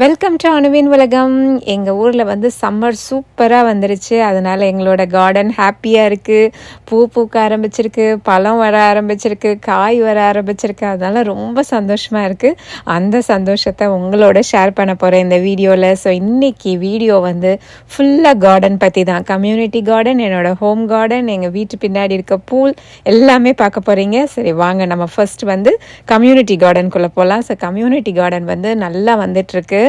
Welcome to அணுவின் உலகம். எங்கள் ஊரில் வந்து சம்மர் சூப்பராக வந்துருச்சு. அதனால் எங்களோட கார்டன் ஹாப்பியாக இருக்குது. பூ பூக்க ஆரம்பிச்சிருக்கு, பழம் வர ஆரம்பிச்சிருக்கு, காய் வர ஆரம்பிச்சிருக்கு. அதனால் ரொம்ப சந்தோஷமாக இருக்குது. அந்த சந்தோஷத்தை உங்களோட ஷேர் பண்ண போகிறேன் இந்த வீடியோவில். ஸோ இன்றைக்கி வீடியோ வந்து ஃபுல்லாக கார்டன் பற்றி தான். கம்யூனிட்டி கார்டன், என்னோடய ஹோம் கார்டன், எங்கள் வீட்டு பின்னாடி இருக்க பூல் எல்லாமே பார்க்க போகிறீங்க. சரி வாங்க, நம்ம ஃபர்ஸ்ட் வந்து கம்யூனிட்டி கார்டனுக்குள்ளே போகலாம். ஸோ கம்யூனிட்டி கார்டன் வந்து நல்லா வந்துட்டுருக்கு.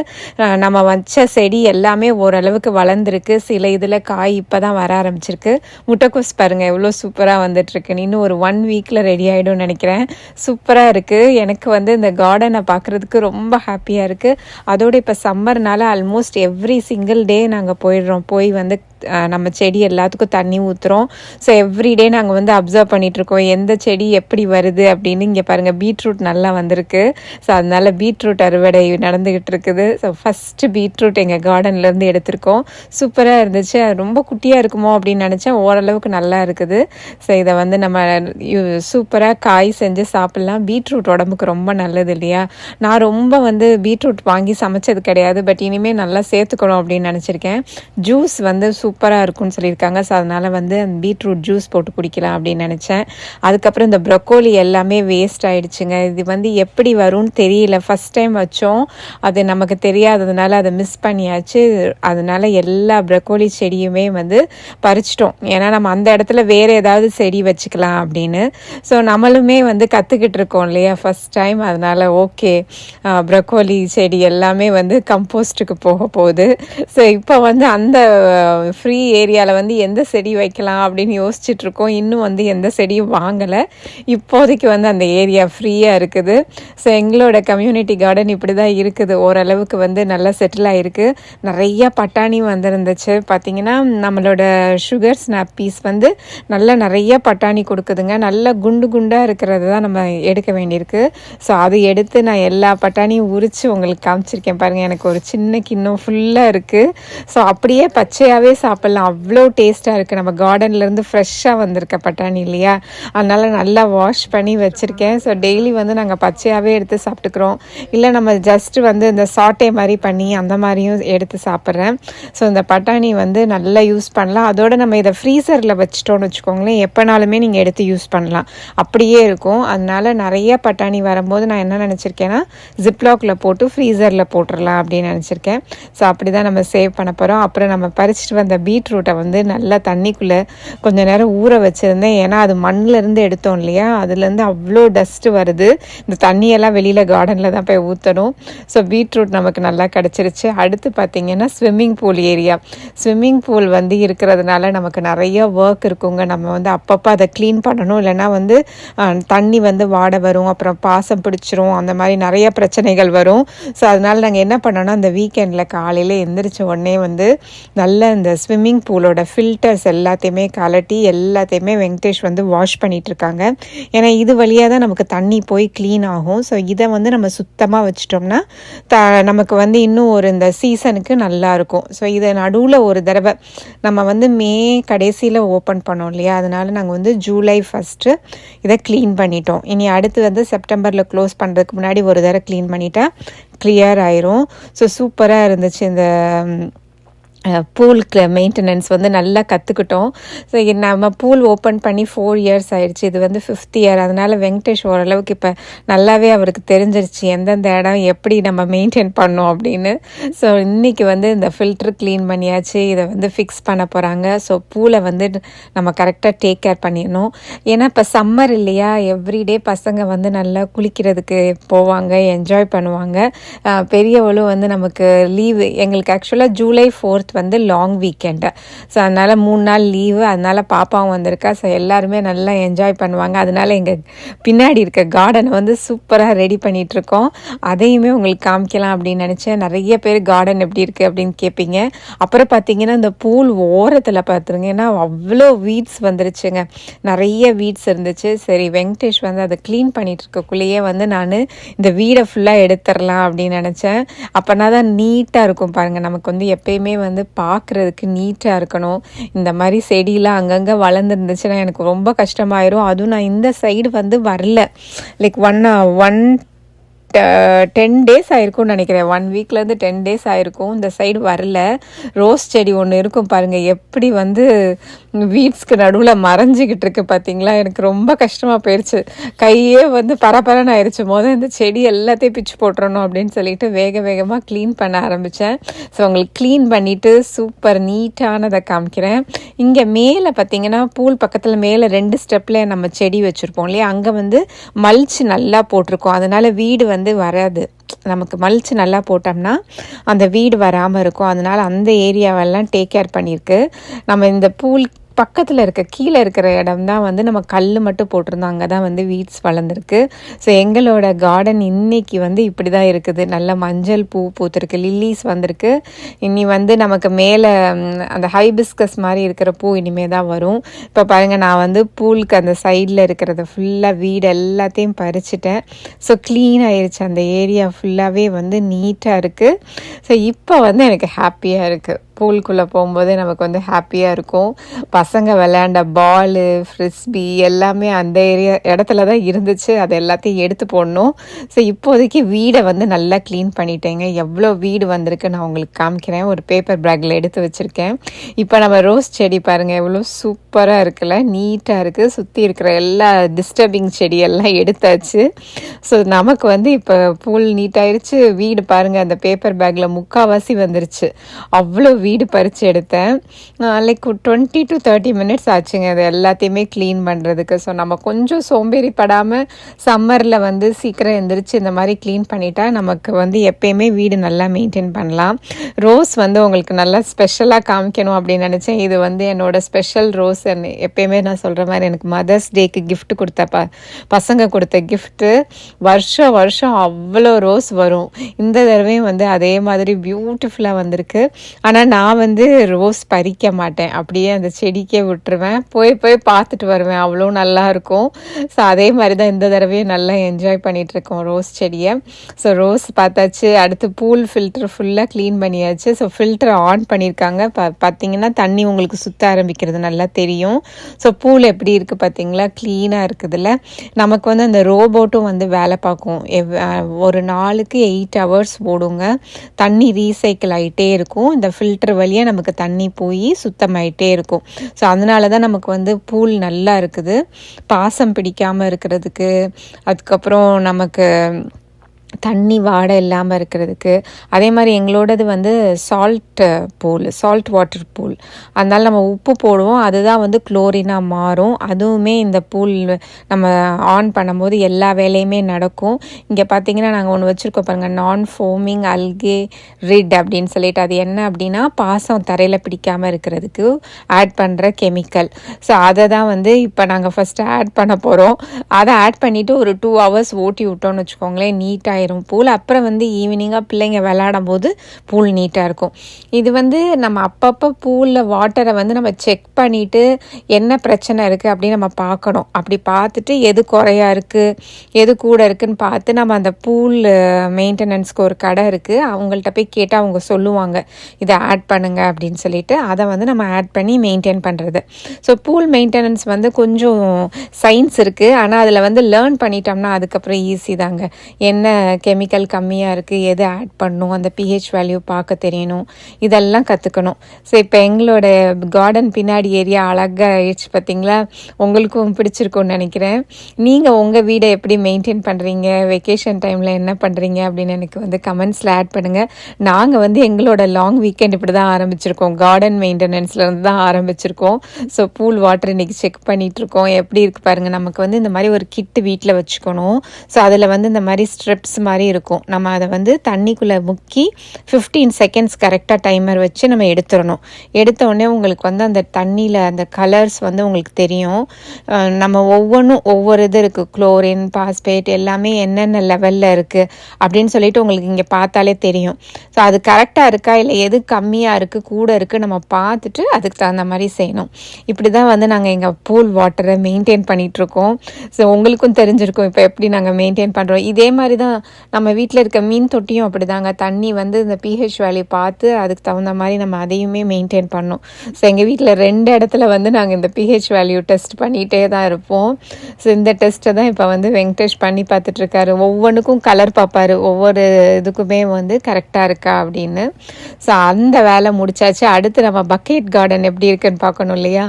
நம்ம வச்ச செடி எல்லாமே ஓரளவுக்கு வளர்ந்துருக்கு. சில இதில் காய் இப்போ தான் வர ஆரம்பிச்சிருக்கு. முட்டைக்கோஸ் பாருங்கள் எவ்வளோ சூப்பராக வந்துட்டுருக்குன்னு. இன்னும் ஒரு 1 வீக்கில் ரெடி ஆகிடும்னு நினைக்கிறேன். சூப்பராக இருக்குது. எனக்கு வந்து இந்த கார்டனை பார்க்குறதுக்கு ரொம்ப ஹாப்பியாக இருக்குது. அதோடு இப்போ சம்மர்னால ஆல்மோஸ்ட் எவ்ரி சிங்கிள் டே நாங்கள் போயிடுறோம். போய் வந்து நம்ம செடி எல்லாத்துக்கும் தண்ணி ஊற்றுறோம். ஸோ எவ்ரிடே நாங்கள் வந்து அப்சர்வ் பண்ணிகிட்ருக்கோம் எந்த செடி எப்படி வருது அப்படின்னு. இங்கே பாருங்கள் பீட்ரூட் நல்லா வந்திருக்கு. ஸோ அதனால் பீட்ரூட் அறுவடை நடந்துக்கிட்டு இருக்குது. ஸோ ஃபஸ்ட்டு பீட்ரூட் எங்கள் கார்டன்லேருந்து எடுத்திருக்கோம். சூப்பராக இருந்துச்சு. ரொம்ப குட்டியாக இருக்குமோ அப்படின்னு நினச்சேன். ஓரளவுக்கு நல்லா இருக்குது. ஸோ இதை வந்து நம்ம சூப்பராக காய் செஞ்சு சாப்பிட்லாம். பீட்ரூட் உடம்புக்கு ரொம்ப நல்லது இல்லையா? நான் ரொம்ப வந்து பீட்ரூட் வாங்கி சமைச்சது கிடையாது. பட் இனிமேல் நல்லா சேர்த்துக்கணும் அப்படின்னு நினச்சிருக்கேன். ஜூஸ் வந்து சூப்பராக இருக்கும்னு சொல்லியிருக்காங்க. ஸோ அதனால் வந்து அந்த பீட்ரூட் ஜூஸ் போட்டு குடிக்கலாம் அப்படின்னு நினச்சேன். அதுக்கப்புறம் இந்த ப்ரொக்கோலி எல்லாமே வேஸ்ட் ஆகிடுச்சுங்க. இது வந்து எப்படி வரும்னு தெரியல. ஃபஸ்ட் டைம் வச்சோம், அது நமக்கு தெரியாததுனால அதை மிஸ் பண்ணியாச்சு. அதனால் எல்லா ப்ரொக்கோலி செடியுமே வந்து பறிச்சிட்டோம். ஏன்னா நம்ம அந்த இடத்துல வேறு ஏதாவது செடி வச்சுக்கலாம் அப்படின்னு. ஸோ நம்மளுமே வந்து கற்றுக்கிட்டு இருக்கோம் இல்லையா ஃபஸ்ட் டைம். அதனால் ஓகே, ப்ரொக்கோலி செடி எல்லாமே வந்து கம்போஸ்ட்டுக்கு போக போகுது. ஸோ இப்போ வந்து அந்த ஃப்ரீ ஏரியாவில் வந்து எந்த செடி வைக்கலாம் அப்படின்னு யோசிச்சுட்ருக்கோம். இன்னும் வந்து எந்த செடியும் வாங்கலை. இப்போதைக்கு வந்து அந்த ஏரியா ஃப்ரீயாக இருக்குது. ஸோ எங்களோட கம்யூனிட்டி கார்டன் இப்படி தான் இருக்குது. ஓரளவுக்கு வந்து நல்லா செட்டில் ஆகிருக்கு. நிறையா பட்டாணி வந்துருந்துச்சு. பார்த்திங்கன்னா நம்மளோட சுகர் ஸ்னாப்பீஸ் வந்து நிறைய பட்டாணி கொடுக்குதுங்க. நல்லா குண்டு குண்டாக இருக்கிறது தான் நம்ம எடுக்க வேண்டியிருக்கு. ஸோ அது எடுத்து நான் எல்லா பட்டாணியும் உரித்து உங்களுக்கு காமிச்சிருக்கேன் பாருங்கள். எனக்கு ஒரு சின்ன கிண்ணம் ஃபுல்லாக இருக்குது. ஸோ அப்படியே பச்சையாகவே சாப்பிட்லாம். அவ்வளோ டேஸ்ட்டாக இருக்குது. நம்ம கார்டன்லேருந்து ஃப்ரெஷ்ஷாக வந்திருக்க பட்டாணி இல்லையா? அதனால் நல்லா வாஷ் பண்ணி வச்சுருக்கேன். ஸோ டெய்லி வந்து நாங்கள் பச்சையாகவே எடுத்து சாப்பிட்டுக்கிறோம். இல்லை நம்ம ஜஸ்ட்டு வந்து இந்த சாட்டே மாதிரி பண்ணி அந்த மாதிரியும் எடுத்து சாப்பிட்றேன். ஸோ இந்த பட்டாணி வந்து நல்லா யூஸ் பண்ணலாம். அதோடு நம்ம இதை ஃப்ரீசரில் வச்சிட்டோன்னு வச்சுக்கோங்களேன், எப்போனாலுமே நீங்கள் எடுத்து யூஸ் பண்ணலாம். அப்படியே இருக்கும். அதனால் நிறைய பட்டாணி வரும்போது நான் என்ன நினச்சிருக்கேன்னா, ஜிப்லாக்கில் போட்டு ஃப்ரீசரில் போட்டுடலாம் அப்படின்னு நினச்சிருக்கேன். ஸோ அப்படி தான் நம்ம சேவ் பண்ண போகிறோம். அப்புறம் நம்ம பறிச்சுட்டு வந்த பீட்ரூட்டை வந்து நல்லா தண்ணிக்குள்ளே கொஞ்சம் நேரம் ஊற வச்சுருந்தேன். ஏன்னா அது மண்ணிலேருந்து எடுத்தோம் இல்லையா, அதுலேருந்து அவ்வளோ டஸ்ட்டு வருது. இந்த தண்ணியெல்லாம் வெளியில் கார்டனில் தான் போய் ஊற்றணும். ஸோ பீட்ரூட் நமக்கு நல்லா கிடச்சிருச்சு. அடுத்து பார்த்திங்கன்னா swimming pool area. Swimming pool வந்து இருக்கிறதுனால நமக்கு நிறைய ஒர்க் இருக்குங்க. நம்ம வந்து அப்பப்போ அதை க்ளீன் பண்ணணும். இல்லைனா வந்து தண்ணி வந்து வாட வரும், அப்புறம் பாசம் பிடிச்சிரும், அந்த மாதிரி நிறைய பிரச்சனைகள் வரும். ஸோ அதனால் நாங்கள் என்ன பண்ணோன்னா, அந்த வீக்கெண்டில் காலையில் எந்திரிச்ச உடனே வந்து நல்ல இந்த ஸ்விம்மிங் பூலோட ஃபில்டர்ஸ் எல்லாத்தையுமே கலட்டி எல்லாத்தையுமே வெங்கடேஷ் வந்து வாஷ் பண்ணிகிட்ருக்காங்க. ஏன்னா இது வழியாக தான் நமக்கு தண்ணி போய் க்ளீன் ஆகும். ஸோ இதை வந்து நம்ம சுத்தமாக வச்சிட்டோம்னா நமக்கு வந்து இன்னும் ஒரு இந்த சீசனுக்கு நல்லாயிருக்கும். ஸோ இதை நடுவில் ஒரு தடவை நம்ம வந்து மே கடைசியில் ஓப்பன் பண்ணோம் இல்லையா, அதனால் நாங்கள் வந்து ஜூலை 1 இதை க்ளீன் பண்ணிட்டோம். இனி அடுத்து வந்து செப்டம்பரில் க்ளோஸ் பண்ணுறதுக்கு முன்னாடி ஒரு தடவை க்ளீன் பண்ணிட்டா கிளியர் ஆயிரும். ஸோ சூப்பராக இருந்துச்சு. இந்த பூலுக்கு மெயின்டெனன்ஸ் வந்து நல்லா கற்றுக்கிட்டோம். ஸோ நம்ம பூல் ஓப்பன் பண்ணி 4 இயர்ஸ் ஆயிடுச்சு. இது வந்து 5th இயர். அதனால் வெங்கடேஷ் ஓரளவுக்கு இப்போ நல்லாவே அவருக்கு தெரிஞ்சிருச்சு எந்தெந்த இடம் எப்படி நம்ம மெயின்டைன் பண்ணோம் அப்படின்னு. ஸோ இன்றைக்கி வந்து இந்த ஃபில்ட்ரு க்ளீன் பண்ணியாச்சு. இதை வந்து ஃபிக்ஸ் பண்ண போகிறாங்க. ஸோ பூலை வந்து நம்ம கரெக்டாக டேக் கேர் பண்ணிடணும். ஏன்னா இப்போ சம்மர் இல்லையா, எவ்ரிடே பசங்க வந்து நல்லா குளிக்கிறதுக்கு போவாங்க, என்ஜாய் பண்ணுவாங்க. பெரியவளும் வந்து நமக்கு லீவு. எங்களுக்கு ஆக்சுவலாக ஜூலை 4 வந்து லாங் வீக்கெண்டு. ஸோ அதனால் 3 நாள் லீவு. அதனால் பாப்பாவும் வந்திருக்கா. ஸோ எல்லாருமே நல்லா என்ஜாய் பண்ணுவாங்க. அதனால் எங்கள் பின்னாடி இருக்க கார்டனை வந்து சூப்பராக ரெடி பண்ணிகிட்ருக்கோம். அதையுமே உங்களுக்கு காமிக்கலாம் அப்படின்னு நினச்சேன். நிறைய பேர் கார்டன் எப்படி இருக்குது அப்படின்னு கேட்பீங்க. அப்புறம் பார்த்திங்கன்னா இந்த பூல் ஓரத்தில் பார்த்துருங்க, ஏன்னா அவ்வளோ வீட்ஸ் வந்துருச்சுங்க. நிறைய வீட்ஸ் இருந்துச்சு. சரி வெங்கடேஷ் வந்து அதை க்ளீன் பண்ணிகிட்டு இருக்கக்குள்ளேயே வந்து நான் இந்த வீடை ஃபுல்லாக எடுத்துடலாம் அப்படின்னு நினச்சேன். அப்போனா தான் நீட்டாக இருக்கும் பாருங்கள். நமக்கு வந்து எப்பயுமே வந்து பார்க்குறதுக்கு நீட்டாக இருக்கணும். இந்த மாதிரி செடியெலாம் அங்கங்கே வளர்ந்துருந்துச்சுன்னா எனக்கு ரொம்ப கஷ்டமாயிரும். அதுவும் நான் இந்த சைடு வந்து வரல. லைக் ஒன் 10 days ஆயிருக்கும்னு நினைக்கிறேன். 1 வீக்லேருந்து 10 days ஆயிருக்கும். இந்த சைடு வரல. ரோஸ் செடி ஒன்று இருக்கும் பாருங்கள், எப்படி வந்து வீட்ஸ்க்கு நடுவில் மறைஞ்சிக்கிட்டு இருக்கு பார்த்தீங்களா. எனக்கு ரொம்ப கஷ்டமாக போயிடுச்சு. கையே வந்து பரபரன்னு ஆயிடுச்சு. இந்த செடி எல்லாத்தையும் பிச்சு போட்டுறணும் அப்படின்னு சொல்லிட்டு வேகமாக க்ளீன் பண்ண ஆரம்பித்தேன். ஸோ உங்களுக்கு க்ளீன் பண்ணிவிட்டு சூப்பர் நீட்டானதை காமிக்கிறேன். இங்கே மேலே பார்த்தீங்கன்னா பூல் பக்கத்தில் மேலே 2 ஸ்டெப்பில் நம்ம செடி வச்சுருப்போம் இல்லையா, அங்கே வந்து மல்ச் நல்லா போட்டிருக்கோம். அதனால் வீடு வந்து வராது. நமக்கு மல்ச் நல்லா போட்டோம்னா அந்த வீடு வராமல் இருக்கும். அதனால் அந்த ஏரியாவெல்லாம் டேக் கேர் பண்ணியிருக்கு. நம்ம இந்த பூல் பக்கத்தில் கீழே இருக்கிற இடம் தான் வந்து நம்ம கல் மட்டும் போட்டிருந்தோம். அங்கே தான் வந்து வீட்ஸ் வளர்ந்துருக்கு. ஸோ எங்களோட கார்டன் இன்னைக்கு வந்து இப்படி தான் இருக்குது. நல்ல மஞ்சள் பூ பூத்துருக்கு, லில்லிஸ் வந்திருக்கு. இனி வந்து நமக்கு மேலே அந்த ஹைபிஸ்கஸ் மாதிரி இருக்கிற பூ இனிமே தான் வரும். இப்போ பாருங்கள், நான் வந்து பூலுக்கு அந்த சைடில் இருக்கிறத ஃபுல்லாக வீடு எல்லாத்தையும் பறிச்சிட்டேன். ஸோ க்ளீன் ஆயிடுச்சு. அந்த ஏரியா ஃபுல்லாகவே வந்து நீட்டாக இருக்குது. ஸோ இப்போ வந்து எனக்கு ஹாப்பியாக இருக்குது. பூலுக்குள்ளே போகும்போதே நமக்கு வந்து ஹாப்பியாக இருக்கும். பசங்க விளையாண்ட பாலு, ஃப்ரிஸ்பி எல்லாமே அந்த இடத்துல தான் இருந்துச்சு. அது எல்லாத்தையும் எடுத்து போடணும். ஸோ இப்போதைக்கு வீடை வந்து நல்லா க்ளீன் பண்ணிட்டேங்க. எவ்வளோ வீடு வந்திருக்கு நான் உங்களுக்கு காமிக்கிறேன். ஒரு பேப்பர் பேக்கில் எடுத்து வச்சுருக்கேன். இப்போ நம்ம ரோஸ் செடி பாருங்கள், எவ்வளோ சூப்பராக இருக்குல்ல, நீட்டாக இருக்குது. சுற்றி இருக்கிற எல்லா டிஸ்டர்பிங் செடியெல்லாம் எடுத்தாச்சு. ஸோ நமக்கு வந்து இப்போ பூல் நீட்டாகிடுச்சு. வீடு பாருங்கள், அந்த பேப்பர் பேக்கில் முக்கால்வாசி வந்துருச்சு. அவ்வளோ வீடு பறித்து எடுத்தேன். லைக் 20 to 30 minutes ஆச்சுங்க அது எல்லாத்தையுமே க்ளீன் பண்ணுறதுக்கு. ஸோ நம்ம கொஞ்சம் சோம்பேறிப்படாமல் சம்மரில் வந்து சீக்கிரம் எழுந்திரிச்சு இந்த மாதிரி க்ளீன் பண்ணிட்டா நமக்கு வந்து எப்பயுமே வீடு நல்லா மெயின்டைன் பண்ணலாம். ரோஸ் வந்து உங்களுக்கு நல்லா ஸ்பெஷலாக காமிக்கணும் அப்படின்னு நினச்சேன். இது வந்து என்னோட ஸ்பெஷல் ரோஸ். எப்பயுமே நான் சொல்கிற மாதிரி எனக்கு மதர்ஸ் டேக்கு கிஃப்ட் கொடுத்த பசங்க கொடுத்த கிஃப்ட்டு. வருஷம் அவ்வளோ ரோஸ் வரும். இந்த தடவையும் வந்து அதே மாதிரி பியூட்டிஃபுல்லாக வந்திருக்கு. ஆனால் நான் வந்து ரோஸ் பறிக்க மாட்டேன், அப்படியே அந்த செடிக்கே விட்டுருவேன். போய் பார்த்துட்டு வருவேன். அவ்வளோ நல்லா இருக்கும். ஸோ அதே மாதிரி தான் இந்த தடவையும் நல்லா என்ஜாய் பண்ணிகிட்ருக்கோம் ரோஸ் செடியை. ஸோ ரோஸ் பார்த்தாச்சு. அடுத்து பூல் ஃபில்டர் ஃபுல்லாக க்ளீன் பண்ணியாச்சு. ஸோ ஃபில்டரை ஆன் பண்ணியிருக்காங்க. பார்த்தீங்கன்னா தண்ணி உங்களுக்கு சுற்ற ஆரம்பிக்கிறது நல்லா தெரியும். ஸோ பூல் எப்படி இருக்குது பார்த்தீங்களா, க்ளீனாக இருக்குதுல்ல. நமக்கு வந்து அந்த ரோபோட்டும் வந்து வேலை பார்க்கும். ஒரு நாளுக்கு 8 hours ஓடுங்க. தண்ணி ரீசைக்கிள் ஆகிட்டே இருக்கும். இந்த ஃபில்டர் வழியாக நமக்கு தண்ணி போய் சுத்தமாயிட்டே இருக்கும். ஸோ அதனால தான் நமக்கு வந்து பூல் நல்லா இருக்குது. பாசம் பிடிக்காமல் இருக்கிறதுக்கு, அதுக்கப்புறம் நமக்கு தண்ணி வாடை இல்லாமல் இருக்கிறதுக்கு. அதே மாதிரி எங்களோடது வந்து சால்ட் வாட்டர் பூல். அதனால் நம்ம உப்பு போடுவோம், அதுதான் வந்து குளோரினாக மாறும். அதுவுமே இந்த பூல் நம்ம ஆன் பண்ணும்போது எல்லா வேலையுமே நடக்கும். இங்கே பார்த்தீங்கன்னா நாங்கள் ஒன்று வச்சுருக்கோம் பாருங்கள், நான் ஃபோமிங் அல்கே ரிட் அப்படின்னு சொல்லிட்டு. அது என்ன அப்படின்னா பாசம் தரையில் பிடிக்காமல் இருக்கிறதுக்கு ஆட் பண்ணுற கெமிக்கல். ஸோ அதை தான் வந்து இப்போ நாங்கள் ஃபஸ்ட்டு ஆட் பண்ண போகிறோம். அதை ஆட் பண்ணிவிட்டு ஒரு 2 hours ஓட்டி விட்டோம்னு வச்சுக்கோங்களேன், நீட்டாக பூல். அப்புறம் வந்து ஈவினிங்காக பிள்ளைங்க விளையாடும் போது பூல் நீட்டாக இருக்கும். இது வந்து நம்ம அப்பப்போ பூலில் வாட்டரை வந்து நம்ம செக் பண்ணிவிட்டு என்ன பிரச்சனை இருக்குது அப்படின்னு நம்ம பார்க்கணும். அப்படி பார்த்துட்டு எது குறையா இருக்குது எது கூட இருக்குதுன்னு பார்த்து நம்ம அந்த பூல் மெயின்டெனன்ஸ்க்கு ஒரு கடை இருக்குது, அவங்கள்ட்ட போய் கேட்டால் அவங்க சொல்லுவாங்க இதை ஆட் பண்ணுங்க அப்படின்னு சொல்லிட்டு. அதை வந்து நம்ம ஆட் பண்ணி மெயின்டைன் பண்ணுறது. ஸோ பூல் மெயின்டெனன்ஸ் வந்து கொஞ்சம் சயின்ஸ் இருக்குது. ஆனால் அதில் வந்து லேர்ன் பண்ணிட்டோம்னா அதுக்கப்புறம் ஈஸி தாங்க. என்ன கெமிக்கல் கம்மியாக இருக்குது, எது ஆட் பண்ணணும், அந்த pH வேல்யூ பார்க்க தெரியணும், இதெல்லாம் கற்றுக்கணும். ஸோ இப்போ எங்களோட கார்டன் பின்னாடி ஏரியா அழகாக ஆயிடுச்சு பார்த்தீங்களா. உங்களுக்கும் பிடிச்சிருக்கும்னு நினைக்கிறேன். நீங்கள் உங்கள் வீடை எப்படி மெயின்டைன் பண்ணுறீங்க, வெக்கேஷன் டைமில் என்ன பண்ணுறீங்க அப்படின்னு எனக்கு வந்து கமெண்ட்ஸில் ஆட் பண்ணுங்கள். நாங்கள் வந்து எங்களோட லாங் வீக்கெண்ட் இப்படி தான் ஆரம்பிச்சிருக்கோம். கார்டன் மெயின்டெனன்ஸ்லேருந்து தான் ஆரம்பிச்சிருக்கோம். ஸோ பூல் வாட்டர் இன்றைக்கி செக் பண்ணிகிட்ருக்கோம். எப்படி இருக்குது பாருங்கள். நமக்கு வந்து இந்த மாதிரி ஒரு கிட்டு வீட்டில் வச்சுக்கணும். ஸோ அதில் வந்து இந்த மாதிரி ஸ்ட்ரிப்ஸ் மாதிரி இருக்கும். நம்ம அதை வந்து தண்ணிக்குள்ளே முக்கி 15 seconds கரெக்டாக டைமர் வச்சு நம்ம எடுத்துடணும். எடுத்தோடனே உங்களுக்கு வந்து அந்த தண்ணியில் அந்த கலர்ஸ் வந்து உங்களுக்கு தெரியும். நம்ம ஒவ்வொன்றும் ஒவ்வொரு இது இருக்குது, குளோரின், பாஸ்பேட் எல்லாமே என்னென்ன லெவலில் இருக்குது அப்படின்னு சொல்லிட்டு உங்களுக்கு இங்கே பார்த்தாலே தெரியும். ஸோ அது கரெக்டாக இருக்கா இல்லை எது கம்மியாக இருக்குது கூட இருக்குது நம்ம பார்த்துட்டு அதுக்கு தகுந்த மாதிரி செய்யணும். இப்படி தான் வந்து நாங்கள் எங்கள் பூல் வாட்டரை மெயின்டைன் பண்ணிகிட்ருக்கோம். ஸோ உங்களுக்கும் தெரிஞ்சிருக்கும் இப்போ எப்படி நாங்கள் மெயின்டைன் பண்ணுறோம். இதே மாதிரி தான் நம்ம வீட்டில் இருக்க மீன் தொட்டியும் அப்படி தாங்க. தண்ணி வந்து இந்த pH வேல்யூ பார்த்து அதுக்கு தகுந்த மாதிரி நம்ம அதையுமே மெயின்டைன் பண்ணோம். ஸோ எங்கள் வீட்டில் 2 இடத்துல வந்து நாங்கள் இந்த pH வேல்யூ டெஸ்ட் பண்ணிகிட்டே தான் இருப்போம். ஸோ இந்த டெஸ்ட்டை தான் இப்போ வந்து வெங்கடேஷ் பண்ணி பார்த்துட்ருக்காரு. ஒவ்வொன்றுக்கும் கலர் பார்ப்பாரு, ஒவ்வொரு இதுக்குமே வந்து கரெக்டாக இருக்கா அப்படின்னு. ஸோ அந்த வேலை முடிச்சாச்சு. அடுத்து நம்ம பக்கெட் கார்டன் எப்படி இருக்குன்னு பார்க்கணும் இல்லையா?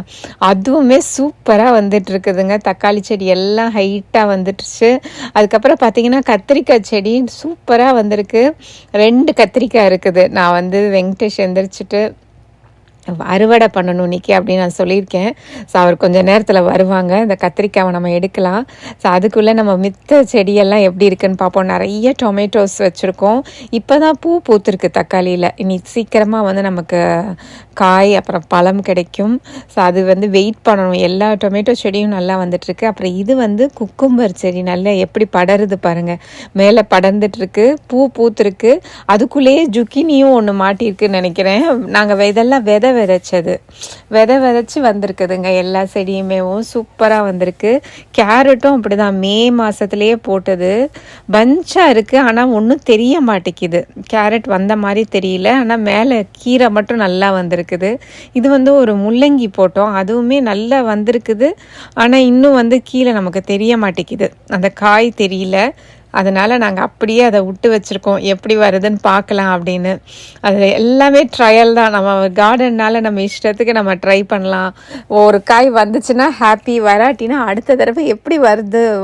அதுவுமே சூப்பராக வந்துட்டு இருக்குதுங்க. தக்காளி செடி எல்லாம் ஹைட்டாக வந்துடுச்சு. அதுக்கப்புறம் பார்த்தீங்கன்னா கத்திரிக்காய் செடி சூப்பராக வந்திருக்கு. 2 கத்திரிக்காய் இருக்குது. நான் வந்து வெங்கடேஷ் எந்திரிச்சிட்டு அறுவடை பண்ணணும் இன்னைக்கு அப்படின்னு நான் சொல்லியிருக்கேன். ஸோ அவர் கொஞ்சம் நேரத்தில் வருவாங்க. இந்த கத்திரிக்காவை நம்ம எடுக்கலாம். ஸோ அதுக்குள்ளே நம்ம மித்த செடியெல்லாம் எப்படி இருக்குன்னு பார்ப்போம். நிறைய டொமேட்டோஸ் வச்சுருக்கோம். இப்போ தான் பூ பூத்துருக்கு தக்காளியில். இன்னைக்கு சீக்கிரமாக வந்து நமக்கு காய் அப்புறம் பழம் கிடைக்கும். ஸோ அது வந்து வெயிட் பண்ணணும். எல்லா டொமேட்டோ செடியும் நல்லா வந்துட்டுருக்கு. அப்புறம் இது வந்து குக்கும்பர் செடி நல்லா எப்படி படருது பாருங்கள். மேலே படர்ந்துட்டுருக்கு, பூ பூத்துருக்கு. அதுக்குள்ளேயே ஜுக்கினியும் ஒன்று மாட்டியிருக்குன்னு நினைக்கிறேன். நாங்கள் இதெல்லாம் விதை விதைச்சி வந்திருக்குதுங்க. எல்லா செடியுமேவும் சூப்பராக வந்திருக்கு. கேரட்டும் அப்படி தான் மே மாதத்துலேயே போட்டது. பஞ்சாக இருக்குது, ஆனால் ஒன்றும் தெரிய மாட்டேங்குது. கேரட் வந்த மாதிரி தெரியல, ஆனால் மேலே கீரை மட்டும் நல்லா வந்திருக்குது. இது வந்து ஒரு முள்ளங்கி போட்டோம், அதுவுமே நல்லா வந்திருக்குது. ஆனால் இன்னும் வந்து கீழே நமக்கு தெரிய மாட்டேங்குது, அந்த காய் தெரியல. அதனால் நாங்கள் அப்படியே அதை விட்டு வச்சுருக்கோம், எப்படி வருதுன்னு பார்க்கலாம் அப்படின்னு. அது எல்லாமே ட்ரையல் தான். நம்ம கார்டன்னால் நம்ம இஷ்டத்துக்கு நம்ம ட்ரை பண்ணலாம். ஒரு காய் வந்துச்சுன்னா ஹாப்பி, வராட்டினா அடுத்த தடவை எப்படி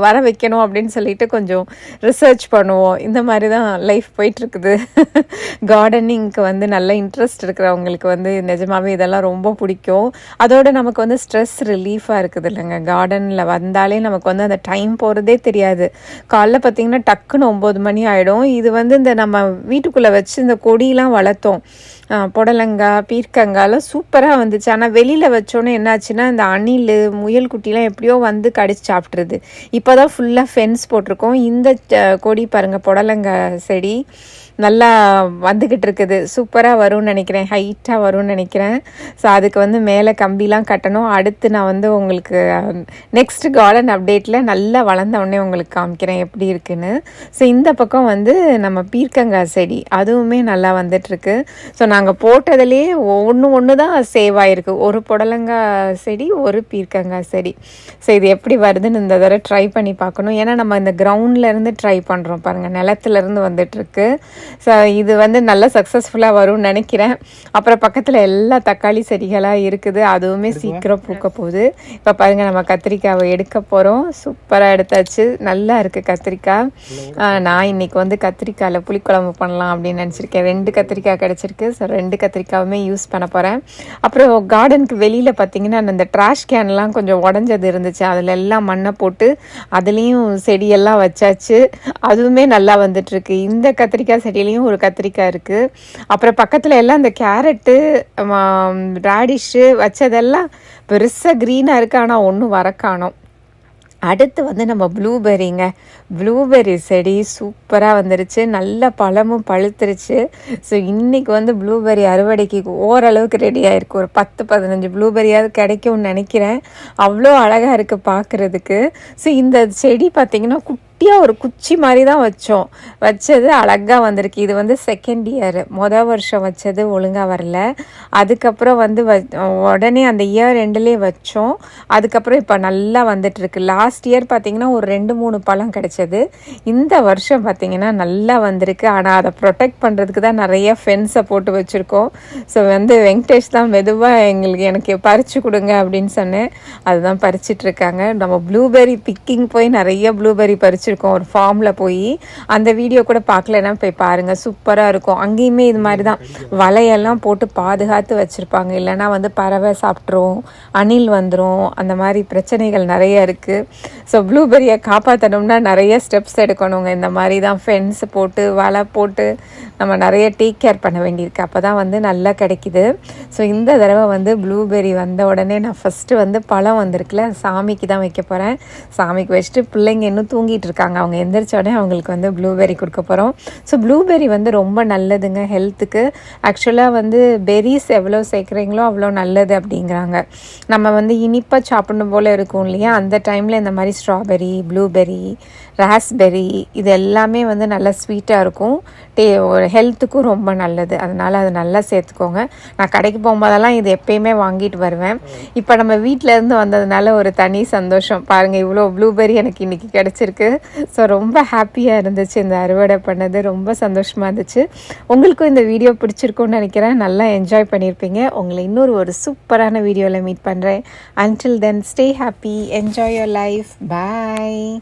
வர வைக்கணும் அப்படின்னு சொல்லிட்டு கொஞ்சம் ரிசர்ச் பண்ணுவோம். இந்த மாதிரி தான் லைஃப் போயிட்டுருக்குது. கார்டனிங்க்கு வந்து நல்ல இன்ட்ரெஸ்ட் இருக்கிறவங்களுக்கு வந்து நிஜமாகவே இதெல்லாம் ரொம்ப பிடிக்கும். அதோடு நமக்கு வந்து ஸ்ட்ரெஸ் ரிலீஃபாக இருக்குது இல்லைங்க. கார்டனில் வந்தாலே நமக்கு வந்து அந்த டைம் போகிறதே தெரியாது. காலைல பார்த்திங்கன்னா டக்குன்னு 9 மணி ஆகிடும். இது வந்து இந்த நம்ம வீட்டுக்குள்ளே வச்சு இந்த கொடியெலாம் வளர்த்தோம். புடலங்காய், பீர்க்கங்காய்லாம் சூப்பராக வந்துச்சு. ஆனால் வெளியில் வச்சோன்னே என்னாச்சுன்னா இந்த அணில், முயல் குட்டிலாம் எப்படியோ வந்து கடிச்சு சாப்பிட்ருது. இப்போ தான் ஃபுல்லாக ஃபென்ஸ் போட்டிருக்கோம். இந்த கொடி பாருங்கள், புடலங்காய் செடி நல்லா வந்துக்கிட்டு இருக்குது. சூப்பராக வரும்னு நினைக்கிறேன், ஹைட்டாக வரும்னு நினைக்கிறேன். ஸோ அதுக்கு வந்து மேலே கம்பிலாம் கட்டணும். அடுத்து நான் வந்து உங்களுக்கு நெக்ஸ்ட் கார்டன் அப்டேட்டில் நல்லா வளர்ந்த உடனே உங்களுக்கு காமிக்கிறேன் எப்படி இருக்குன்னு. ஸோ இந்த பக்கம் வந்து நம்ம பீர்க்கங்காய் செடி அதுவுமே நல்லா வந்துட்டுருக்கு. ஸோ நாங்கள் போட்டதுலேயே ஒன்று தான் சேவ் ஆகிருக்கு. ஒரு புடலங்காய் செடி, ஒரு பீர்க்கங்காய் செடி. ஸோ இது எப்படி வருதுன்னு இந்த தடவை ட்ரை பண்ணி பார்க்கணும். ஏன்னா நம்ம இந்த கிரவுண்ட்லேருந்து ட்ரை பண்ணுறோம் பாருங்கள், நிலத்துலேருந்து வந்துட்டுருக்கு. ஸோ இது வந்து நல்லா சக்ஸஸ்ஃபுல்லாக வரும்னு நினைக்கிறேன். அப்புறம் பக்கத்தில் எல்லா தக்காளி செடிகளாக இருக்குது, அதுவுமே சீக்கிரம் பூக்க போகுது. இப்போ பாருங்கள், நம்ம கத்திரிக்காவை எடுக்க போகிறோம். சூப்பராக எடுத்தாச்சு, நல்லா இருக்குது கத்திரிக்காய். நான் இன்றைக்கி வந்து கத்திரிக்காயில் புளிக்குழம்பு பண்ணலாம் அப்படின்னு நினச்சிருக்கேன். 2 கத்திரிக்காய் கிடச்சிருக்கு. ஸோ 2 கத்திரிக்காயுமே யூஸ் பண்ண போகிறேன். அப்புறம் கார்டனுக்கு வெளியில் பார்த்திங்கன்னா இந்த ட்ராஷ் கேன்லாம் கொஞ்சம் உடஞ்சது இருந்துச்சு, அதில் எல்லாம் மண்ணை போட்டு அதுலேயும் செடியெல்லாம் வச்சாச்சு. அதுவுமே நல்லா வந்துட்டுருக்கு. இந்த கத்திரிக்காய் செடியிலையும் ஒரு கத்திரிக்காய் இருக்குது. அப்புறம் பக்கத்தில் எல்லாம் இந்த கேரட்டு, ராடிஷு வச்சதெல்லாம் பெருசாக க்ரீனாக இருக்குது, ஆனால் ஒன்றும் வர காணோம். அடுத்து வந்து நம்ம ப்ளூபெர்ரி செடி சூப்பராக வந்துருச்சு. நல்ல பழமும் பழுத்துருச்சு. ஸோ இன்றைக்கி வந்து ப்ளூபெர்ரி அறுவடைக்கு ஓரளவுக்கு ரெடி ஆகிருக்கு. ஒரு 10-15 ப்ளூபெர்ரியாவது கிடைக்கும்னு நினைக்கிறேன். அவ்வளோ அழகாக இருக்குது பார்க்குறதுக்கு. ஸோ இந்த செடி பார்த்திங்கன்னா குட்டியாக ஒரு குச்சி மாதிரி தான் வச்சது அழகாக வந்திருக்கு. இது வந்து செகண்ட் இயர், வருஷம் வச்சது ஒழுங்காக வரல. அதுக்கப்புறம் வந்து உடனே அந்த இயர் எண்ட்லேயே வச்சோம். அதுக்கப்புறம் இப்போ நல்லா வந்துட்டுருக்கு. லாஸ்ட் இயர் பார்த்திங்கன்னா ஒரு 2-3 பழம் கிடச்சது. இந்த வருஷம் பார்த்திங்கன்னா நல்லா வந்திருக்கு. ஆனால் அதை ப்ரொடெக்ட் பண்ணுறதுக்கு தான் நிறைய ஃபென்ஸை போட்டு வச்சுருக்கோம். ஸோ வந்து வெங்கடேஷ் தான் மெதுவாக எனக்கு பறித்து கொடுங்க அப்படின்னு சொன்னேன். அதுதான் பறிச்சிட்ருக்காங்க. நம்ம ப்ளூபெர்ரி பிக்கிங் போய் நிறைய ப்ளூபெர்ரி பறிச்சிருக்கோம் ஒரு ஃபார்மில் போய். அந்த வீடியோ கூட பார்க்கலன்னா போய் பாருங்கள், சூப்பராக இருக்கும். அங்கேயுமே இது மாதிரி தான் வலையெல்லாம் போட்டு பாதுகாத்து வச்சுருப்பாங்க. இல்லைனா வந்து பறவை சாப்பிட்ரும், அணில் வந்துடும், அந்த மாதிரி பிரச்சனைகள் நிறைய இருக்குது. ஸோ ப்ளூபெர்ரியை காப்பாற்றணும்னா நிறைய ஸ்டெப்ஸ் எடுக்கணுங்க. இந்த மாதிரி தான் ஃபென்ஸ் போட்டு வலை போட்டு நம்ம நிறைய டேக் கேர் பண்ண வேண்டியிருக்கு. அப்போ தான் வந்து நல்லா கிடைக்கிது. ஸோ இந்த தடவை வந்து ப்ளூபெர்ரி வந்த உடனே நான் ஃபஸ்ட்டு வந்து பழம் வந்திருக்குல்ல, சாமிக்கு தான் வைக்க போகிறேன். சாமிக்கு வச்சுட்டு பிள்ளைங்க இன்னும் தூங்கிட்டு இருக்காங்க. இருக்காங்க. அவங்க எந்திரிச்ச உடனே அவங்களுக்கு வந்து ப்ளூபெர்ரி கொடுக்க போகிறோம். ஸோ ப்ளூபெர்ரி வந்து ரொம்ப நல்லதுங்க ஹெல்த்துக்கு. ஆக்சுவலாக வந்து பெர்ரிஸ் எவ்வளோ சேர்க்குறீங்களோ அவ்வளோ நல்லது அப்படிங்கிறாங்க. நம்ம வந்து இனிப்பாக சாப்பிடணும் போல் இருக்கும் இல்லையா, அந்த டைமில் இந்த மாதிரி ஸ்ட்ராபெர்ரி, ப்ளூபெர்ரி, ராஸ்பெர்ரி இது எல்லாமே வந்து நல்லா ஸ்வீட்டாக இருக்கும். ஹெல்த்துக்கும் ரொம்ப நல்லது. அதனால் அது நல்லா சேர்த்துக்கோங்க. நான் கடைக்கு போகும்போதெல்லாம் இது எப்பயுமே வாங்கிட்டு வருவேன். இப்போ நம்ம வீட்டிலேருந்து வந்ததுனால ஒரு தனி சந்தோஷம் பாருங்கள். இவ்வளோ ப்ளூபெர்ரி எனக்கு இன்றைக்கி கிடச்சிருக்கு. ஸோ ரொம்ப ஹாப்பியாக இருந்துச்சு இந்த அறுவடை பண்ணது. ரொம்ப சந்தோஷமாக இருந்துச்சு. உங்களுக்கும் இந்த வீடியோ பிடிச்சிருக்கும்னு நினைக்கிறேன். நல்லா என்ஜாய் பண்ணியிருப்பீங்க. உங்களை இன்னொரு ஒரு சூப்பரான வீடியோவில் மீட் பண்ணுறேன். Until then, stay happy, enjoy your life. Bye.